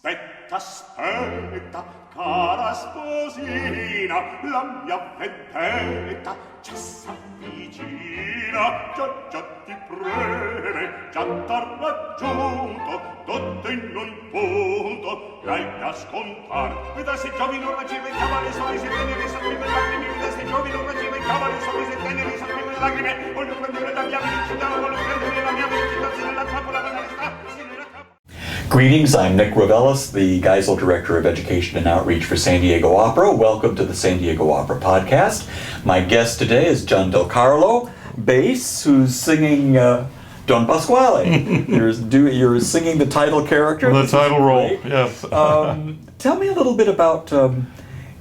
Aspetta, aspetta, cara sposina, la mia vendetta già s'avvicina, già ti preme, già t'ha raggiunto, tutto in un punto, l'hai da scontar. Guida se giovi non raggeva il cavale, soli se tenere sappive lacrime, guida se giovi non raggeva il cavale, soli se tenere sappive lacrime, voglio prendere la mia felicità, voglio prendere la mia felicità, se nella trappola va nella sta, se nella trappola. Greetings, I'm Nick Ravelis, the Geisel Director of Education and Outreach for San Diego Opera. Welcome to the San Diego Opera Podcast. My guest today is John Del Carlo, bass, who's singing Don Pasquale. You're singing the title character. The title role, yes. Tell me a little bit about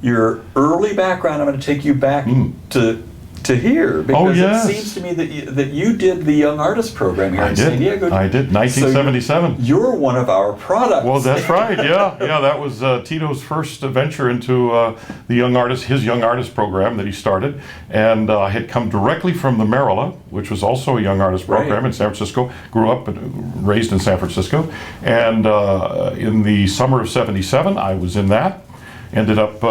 your early background. I'm going to take you back to here, because yes. It seems to me that you did the Young Artist Program here in San Diego. I did, 1977. So you're one of our products. Well, that's right, yeah. That was Tito's first venture into the his Young Artist Program that he started. And I had come directly from the Marilla, which was also a Young Artist Program in San Francisco. Grew up and raised in San Francisco. And in the summer of 77, I was in that. Ended up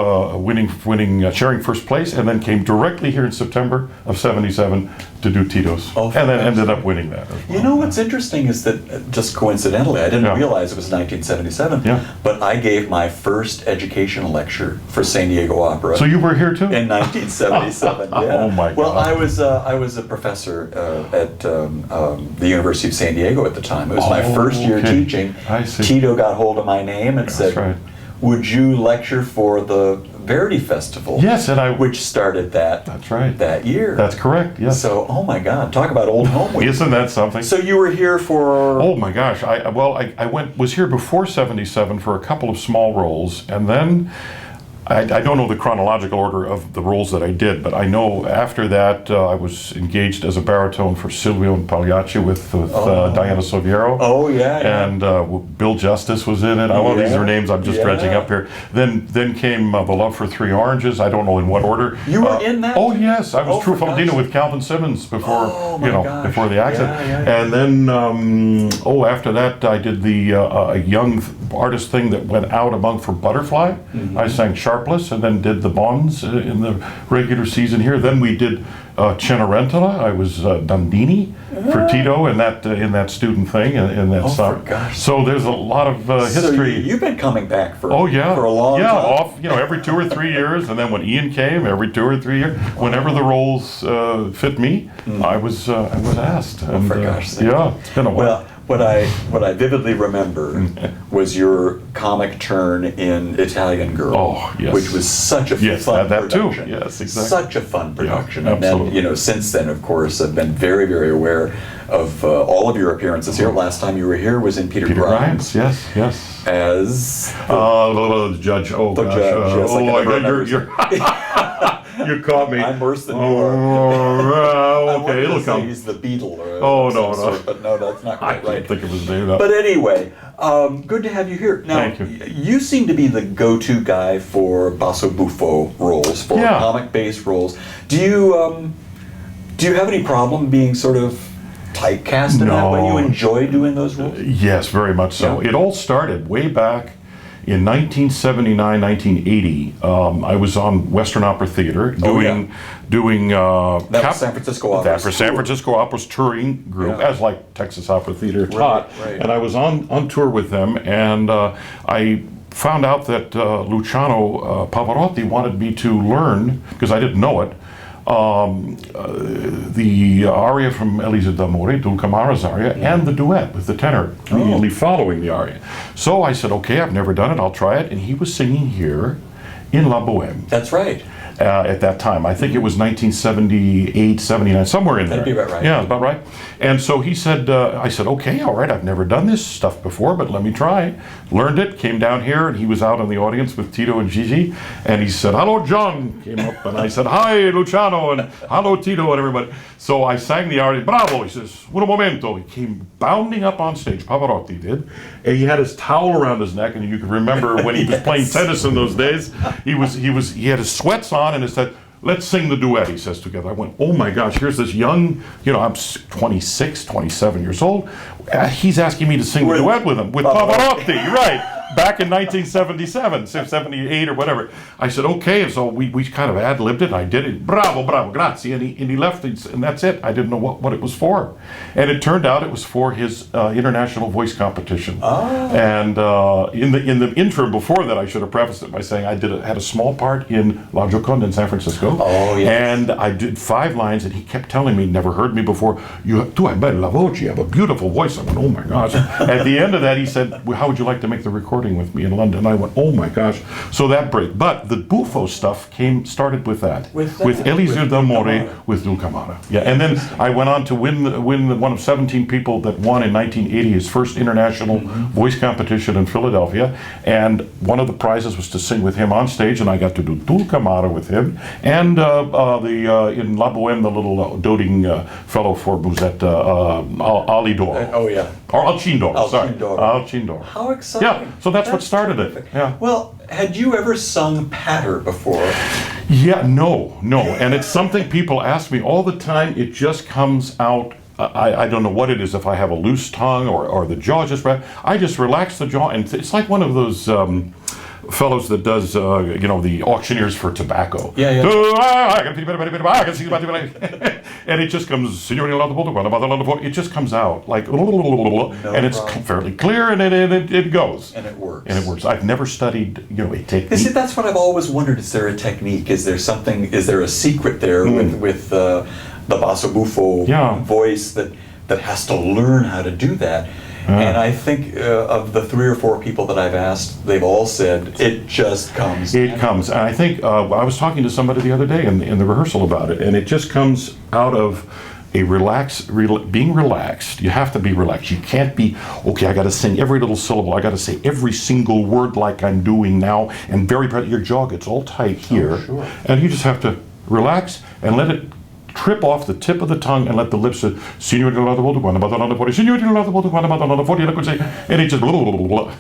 sharing first place, and then came directly here in September of 77 to do Tito's, and then ended up winning that as well. You know what's interesting is that, just coincidentally, I didn't realize it was 1977, but I gave my first educational lecture for San Diego Opera. So you were here too? In 1977, yeah. Oh my God. Well, I was a professor at the University of San Diego at the time. It was my first year teaching. I see. Tito got hold of my name and said, would you lecture for the Verdi Festival? Yes, and which started that. That's right. That year. That's correct. Yes. So, oh my God, talk about old home week. Isn't that something? So you were here for? Oh my gosh, I was here before 77 for a couple of small roles, and then. I don't know the chronological order of the roles that I did, but I know after that I was engaged as a baritone for Silvio and Pagliacci with Diana Soviero. Oh yeah. And Bill Justice was in it. All these are names I'm just dredging up here. Then came The Love for Three Oranges. I don't know in what order. You were in that? Oh yes, I was Trufaldino with Calvin Simmons before before the accident. And then after that I did the a young artist thing that went out among for Butterfly. I sang Sharpless and then did the Bonds in the regular season here. Then we did Cenerentola. I was Dandini for Tito in that student thing in that song. So there's a lot of history. So you've been coming back for for a long time. Off every 2 or 3 years, and then when Ian came, every 2 or 3 years, whenever the roles fit me, I was asked. And, for gosh sake. It's been a while. Well, what I vividly remember was your comic turn in Italian Girl, which was such a fun production. Too. Yes, exactly. Such a fun production. Yeah, and then, since then, of course, I've been very, very aware of all of your appearances here. Last time you were here was in Peter Grimes. Yes. As the judge. Oh, the gosh. Judge. You're you caught me. I'm worse than you are. Okay, it'll come. He's the Beatle. No. Sort, but no, that's not quite right. I can't think of his name. But anyway, good to have you here. Now, thank you. You seem to be the go-to guy for basso buffo roles, for comic bass roles. Do you have any problem being sort of typecast in that way? You enjoy doing those roles? Yes, very much so. It all started way back in 1979, 1980. I was on Western Opera Theater doing that was San Francisco Opera. That for San Francisco Opera's touring group, as like Texas Opera Theater taught. And I was on tour with them, and I found out that Luciano Pavarotti wanted me to learn, because I didn't know it, the aria from Elisa d'Amore, Dulcamara's aria, and the duet with the tenor immediately following the aria. So I said, okay, I've never done it, I'll try it. And he was singing here in La Boheme. That's right. At that time. I think it was 1978, 79, somewhere in there. That'd be about right. Yeah, about right. And so he said, I said, okay, all right, I've never done this stuff before, but let me try. Learned it, came down here, and he was out in the audience with Tito and Gigi, and he said, hello, John, came up, and I said, hi, Luciano, and hello, Tito, and everybody. So I sang the aria, bravo, he says, un momento. He came bounding up on stage, Pavarotti did, and he had his towel around his neck, and you can remember when he was playing tennis in those days, he had his sweats on, and he said, let's sing the duet, he says together. I went, oh my gosh, here's this young, I'm 26, 27 years old. He's asking me to sing the duet with him, with Pavarotti, right. back in 1977, 78 or whatever. I said, okay, and so we kind of ad-libbed it. I did it, bravo, grazie, and he left, and that's it. I didn't know what it was for. And it turned out it was for his international voice competition. And in the interim before that, I should have prefaced it by saying I had a small part in La Gioconda in San Francisco. Oh, yes. And I did 5 lines, and he kept telling me, never heard me before, tu hai bella voce, you have a beautiful voice. I went, oh my gosh. At the end of that, he said, well, how would you like to make the recording with me in London? And I went, oh my gosh. So that break. But the buffo stuff started with that. With Elisir d'Amore, with Dul Camara. Yeah, and then I went on to win one of 17 people that won in 1980 his first international voice competition in Philadelphia. And one of the prizes was to sing with him on stage, and I got to do Dul Camara with him. And in La Boheme, the little doting fellow for Musette, Alidor. Oh, yeah. Or Alcindor, sorry. Alcindor. How exciting. Yeah, so that's what started it. Yeah. Well, had you ever sung patter before? Yeah, no. And it's something people ask me all the time. It just comes out. I don't know what it is, if I have a loose tongue or the jaw just right. I just relax the jaw, and it's like one of those fellows that does, the auctioneers for tobacco. Yeah. And it just comes, it just comes out like, and it's fairly clear, and it goes. And it works. I've never studied, a technique. See, that's what I've always wondered. Is there a technique? Is there a secret there with the basso buffo voice that has to learn how to do that? And I think of the 3 or 4 people that I've asked, they've all said it just comes. It comes. And I think I was talking to somebody the other day in the rehearsal about it, and it just comes out of being relaxed. You have to be relaxed. You can't be, okay, I got to sing every little syllable. I got to say every single word like I'm doing now, and your jaw gets all tight here. Oh, sure. And you just have to relax and let it trip off the tip of the tongue and let the lips say, and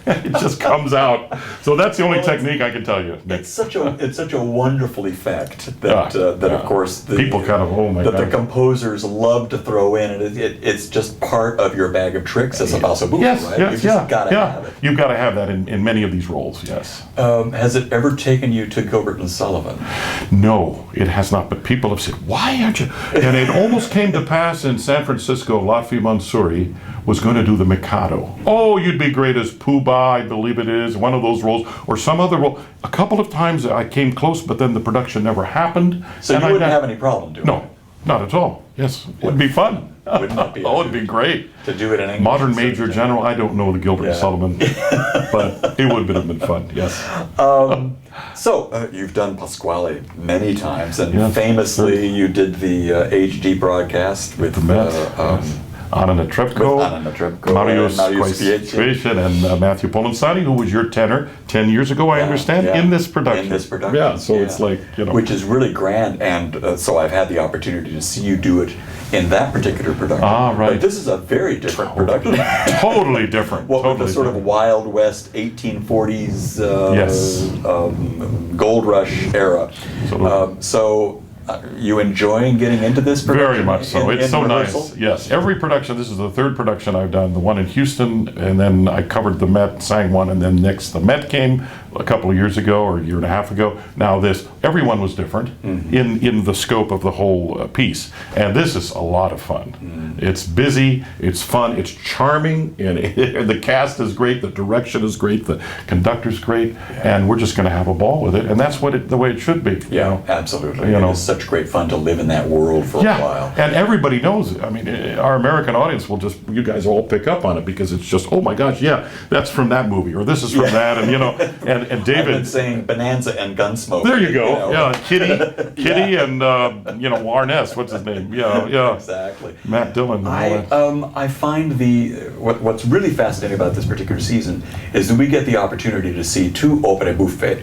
it just comes out. So that's the only technique I can tell you. It's such a wonderful effect that of course people kind of the composers love to throw in, and it's just part of your bag of tricks as a basso buffo, right? Yes, You've just got to have it. You've got to have that in many of these roles. Yes. Has it ever taken you to Gilbert and Sullivan? No, it has not. But people have said, "Why aren't you?" And it almost came to pass in San Francisco. Lotfi Mansouri was going to do the Mikado. Oh, you'd be great as Pooh-Bah, I believe it is, one of those roles, or some other role. A couple of times I came close, but then the production never happened. So you wouldn't have any problem doing it? No, not at all. Yes, it'd be fun. Wouldn't that be? It'd be great. To do it in English. Modern Major General, I don't know the Gilbert and Sullivan, but it would have been fun, yes. So, you've done Pasquale many times, and famously you did the HD broadcast with the Met. Anna Netrebko, Mariusz Kwiecień, and Matthew Polensani, who was your tenor 10 years ago, I understand, in this production. Yeah, so it's like, Which is really grand, and so I've had the opportunity to see you do it in that particular production. Ah, right. But this is a very different production. Totally different. With the sort of Wild West 1840s gold rush era. So you enjoying getting into this production? Very much so. It's so rehearsal? Nice. Yes. Every production, this is the 3rd production I've done. The one in Houston, and then I covered the Met, sang one, and then next the Met came a couple of years ago or a year and a half ago. Now this, everyone was different in the scope of the whole piece. And this is a lot of fun. It's busy, it's fun, it's charming, and the cast is great, the direction is great, the conductor's great, and we're just going to have a ball with it. And that's the way it should be. Yeah, absolutely. It is such great fun to live in that world for a while. And everybody knows it. I mean, our American audience will you guys all pick up on it because it's just, oh my gosh, that's from that movie, or this is from that, and and David. I've been saying Bonanza and Gunsmoke. There you go. Yeah, Kitty, and Warness. What's his name? Yeah. Exactly. Matt Dillon. I find what's really fascinating about this particular season is that we get the opportunity to see 2 opere buffe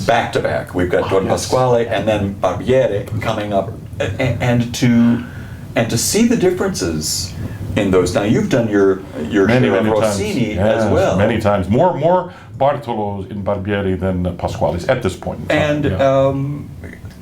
back to back. We've got Don Pasquale and then Barbiere coming up, and to see the differences in those. Now you've done your many share of Rossini as well. Many times. More Bartolo in Barbieri than Pasquale's at this point in time. And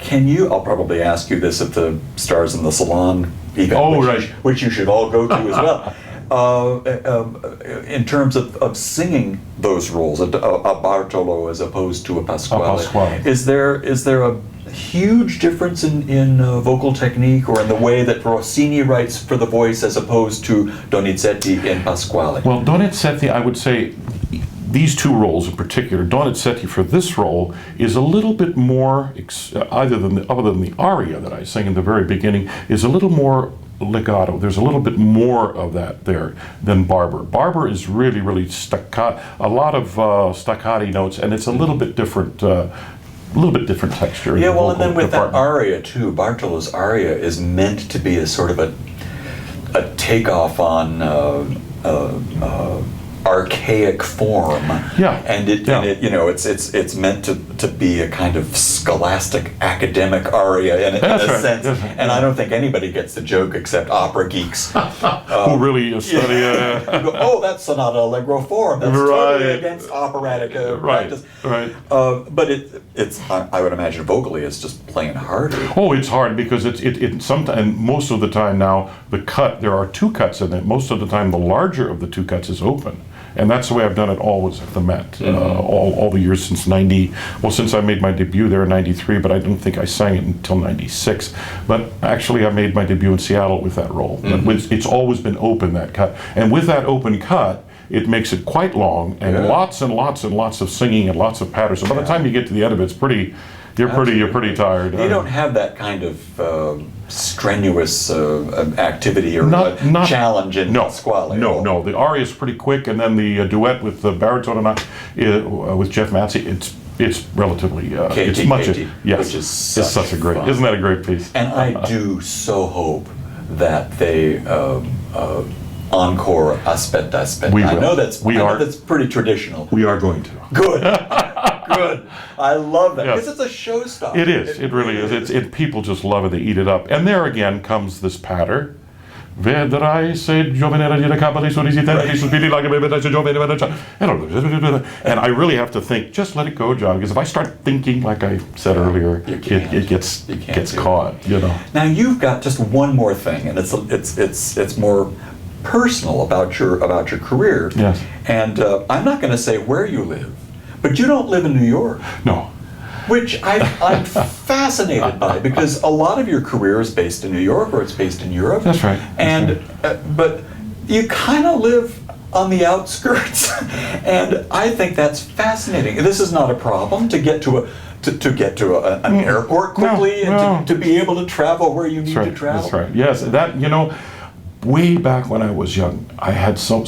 can you? I'll probably ask you this at the Stars in the Salon event, which you should all go to as well. in terms of singing those roles, a Bartolo as opposed to a Pasquale. Is there a huge difference in vocal technique or in the way that Rossini writes for the voice as opposed to Donizetti in Pasquale? Well, Donizetti, I would say, these two roles in particular, Donizetti for this role is a little bit more, other than the aria that I sang in the very beginning, is a little more legato. There's a little bit more of that there than Barber. Barber is really, really staccato, a lot of staccati notes, and it's a little bit different. Different texture. Yeah, well, and then with that aria too, Bartolo's aria is meant to be a sort of a takeoff on archaic form. Yeah. And it you know, it's meant to be a kind of scholastic academic aria in a sense. And I don't think anybody gets the joke except opera geeks who really study. Go, oh, that's sonata allegro form. That's totally against operatic practice. Right. But it's I would imagine vocally it's just plain harder. Oh, it's hard because it sometimes, most of the time now, the cut, there are two cuts in it. Most of the time the larger of the two cuts is open. And that's the way I've done it always at the Met, all the years since since I made my debut there in 93, but I don't think I sang it until 96. But actually I made my debut in Seattle with that role. It's always been open, that cut. And with that open cut, it makes it quite long, and lots and lots and lots of singing and lots of patterns. So by the time you get to the end of it, you're pretty tired. You don't have that kind of strenuous activity or challenge in Pasquale. No. The aria is pretty quick, and then the duet with the baritone with Jeff Matsey, it's relatively it's much. Yes, which is it's such a great. fun. Isn't that a great piece? And I do so hope that they encore Aspetta. We will. I know that's pretty traditional. We are going to. Good. Good. I love that because it's a showstopper. It is. It really is. People just love it. They eat it up. And there again comes this patter. Vedrai se giovane era capelli sorrisi teneri sul piedi like a giovane. And I really have to think, just let it go, John, because if I start thinking, like I said earlier, it gets caught. You know. Now you've got just one more thing, and it's more personal about your career. Yes. And I'm not going to say where you live, but you don't live in New York. No. Which I'm fascinated by, because a lot of your career is based in New York or it's based in Europe. That's right. But you kind of live on the outskirts, and I think that's fascinating. This is not a problem to get to an airport quickly and to be able to travel where you need to travel. That's right. Yes, way back when I was young, I had so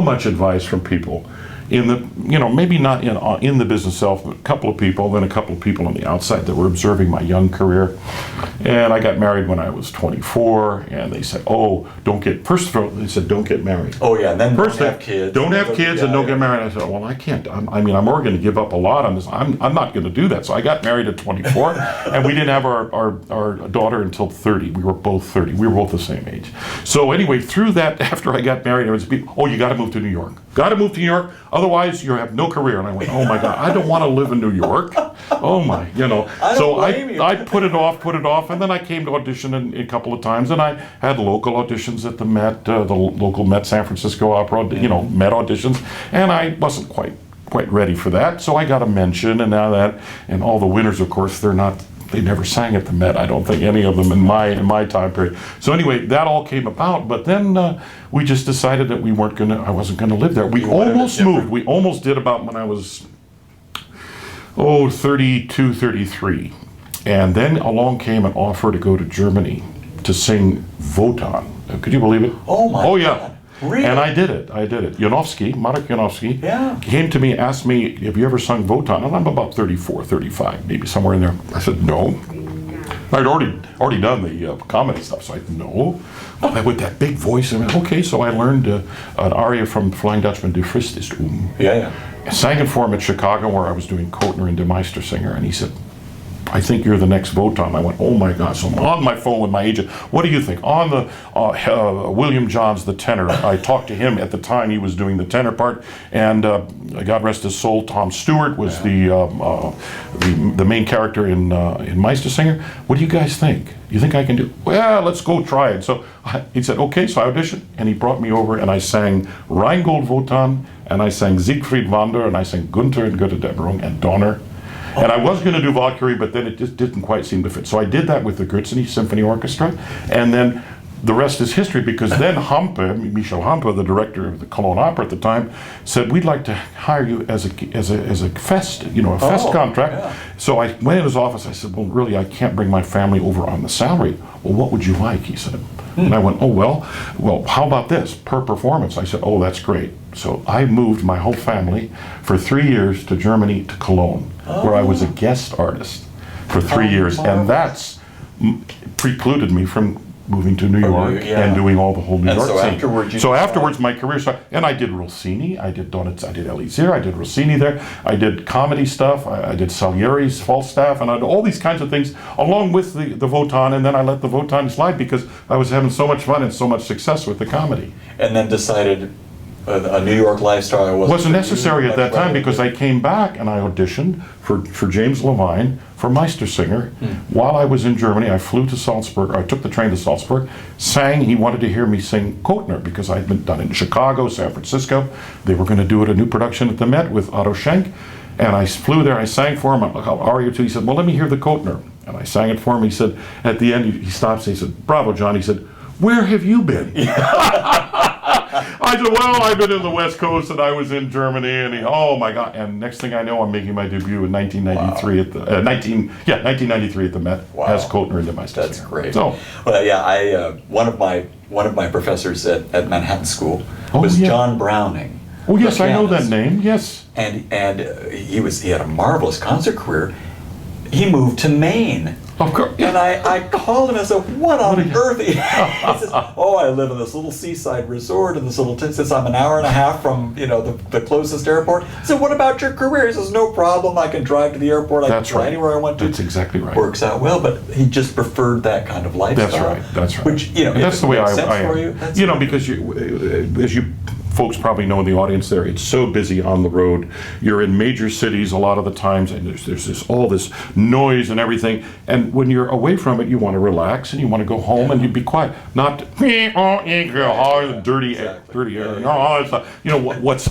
much advice from people in the, maybe not in the business itself, but a couple of people on the outside that were observing my young career. And I got married when I was 24, and they said, first of all, they said, don't get married. Oh yeah, and then first don't have kids. Don't have kids and don't get married. I said, well, I can't. I'm already going to give up a lot on this. I'm not going to do that. So I got married at 24, and we didn't have our daughter until 30. We were both 30. We were both the same age. So anyway, through that, after I got married, you got to move to New York. Got to move to New York, otherwise you have no career. And I went, oh my God, I don't want to live in New York. Oh my, So I put it off, and then I came to audition a couple of times, and I had local auditions at the Met, the local Met San Francisco Opera, Met auditions, and I wasn't quite ready for that. So I got a mention, and now that, and all the winners, of course, they never sang at the Met. I don't think any of them in my time period. So anyway, that all came about, but then we just decided that I wasn't gonna live there. We almost moved. We almost did about when I was 32, 33. And then along came an offer to go to Germany to sing Wotan. Could you believe it? Oh my God. Yeah. Really? And I did it. Marek Janowski, came to me, asked me, have you ever sung Wotan? And I'm about 34, 35, maybe somewhere in there. I said, no. I'd already done the comedy stuff, so I said, no. With that big voice, I went, okay, so I learned an aria from Flying Dutchman, Du Frist ist Yeah. I sang it for him at Chicago, where I was doing Kotner and De Meistersinger, and he said, I think you're the next Wotan. I went, oh my gosh. So I'm on my phone with my agent. What do you think? On the William Johns, the tenor. I talked to him at the time. He was doing the tenor part. And God rest his soul, Tom Stewart was the main character in Meistersinger. What do you guys think? You think I can do? Well, let's go try it. So he said, okay. So I auditioned, and he brought me over, and I sang Rheingold Wotan, and I sang Siegfried Wander, and I sang Gunther and Götterdämmerung and Donner. And I was going to do Valkyrie, but then it just didn't quite seem to fit. So I did that with the Gürzenich Symphony Orchestra, and then the rest is history, because then Michel Hampe, the director of the Cologne Opera at the time, said, we'd like to hire you as a fest, a fest contract. Yeah. So I went in his office. I said, well, really, I can't bring my family over on the salary. Well, what would you like? He said. And I went, oh, well, how about this, per performance? I said, oh, that's great. So I moved my whole family for 3 years to Germany, to Cologne, where I was a guest artist for 3 years. And that's precluded me from moving to New York and doing all the whole New York scene. So afterwards, my career started, and I did Rossini, I did Donizetti, I did Elisier, I did Rossini there, I did comedy stuff, I did Salieri's Falstaff, and I did all these kinds of things along with the Wotan, and then I let the Wotan slide because I was having so much fun and so much success with the comedy. And then decided a New York lifestyle wasn't necessary at that time, because I came back and I auditioned for James Levine for Meistersinger. While I was in Germany, I flew to Salzburg. I took the train to Salzburg, sang. He wanted to hear me sing Kotner because I'd been done in Chicago, San Francisco. They were going to do it, a new production at the Met with Otto Schenk. And I flew there, I sang for him, an aria or two. He said, well, let me hear the Kotner. And I sang it for him. He said, at the end, he stops and he said, bravo, John. He said, where have you been? I said, well, I've been in the West Coast, and I was in Germany, and oh my God! And next thing I know, I'm making my debut in 1993 at the 1993 at the Met as Kotner in the Meistersinger. That's great. So, well, yeah, one of my professors at Manhattan School was John Browning. Oh yes, I know that name. Yes. And he had a marvelous concert career. He moved to Maine. Of course. And I called him and I said, what on earth? He says, oh, I live in this little seaside resort in this little since I'm an hour and a half from, the closest airport. I said, what about your career? He says, no problem. I can drive to the airport. I can fly anywhere I want to. That's exactly right. Works out well, but he just preferred that kind of lifestyle. That's right. Which, that's the way I am. For you, because as you folks probably know in the audience there, it's so busy on the road. You're in major cities a lot of the times, and there's all this noise and everything. And when you're away from it, you want to relax and you want to go home and you be quiet. Not dirty air.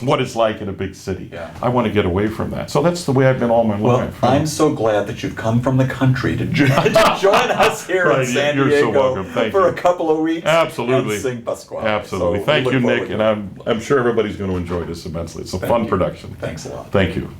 What it's like in a big city. Yeah. I want to get away from that. So that's the way I've been all my life. Well, I'm so glad that you've come from the country to join us here in San Diego so welcome. Thank for you. a couple of weeks. Absolutely. And sing Pasquale. Absolutely. So Thank you, Nick. And I'm sure everybody's going to enjoy this immensely. It's a fun production. Thanks a lot. Thank you.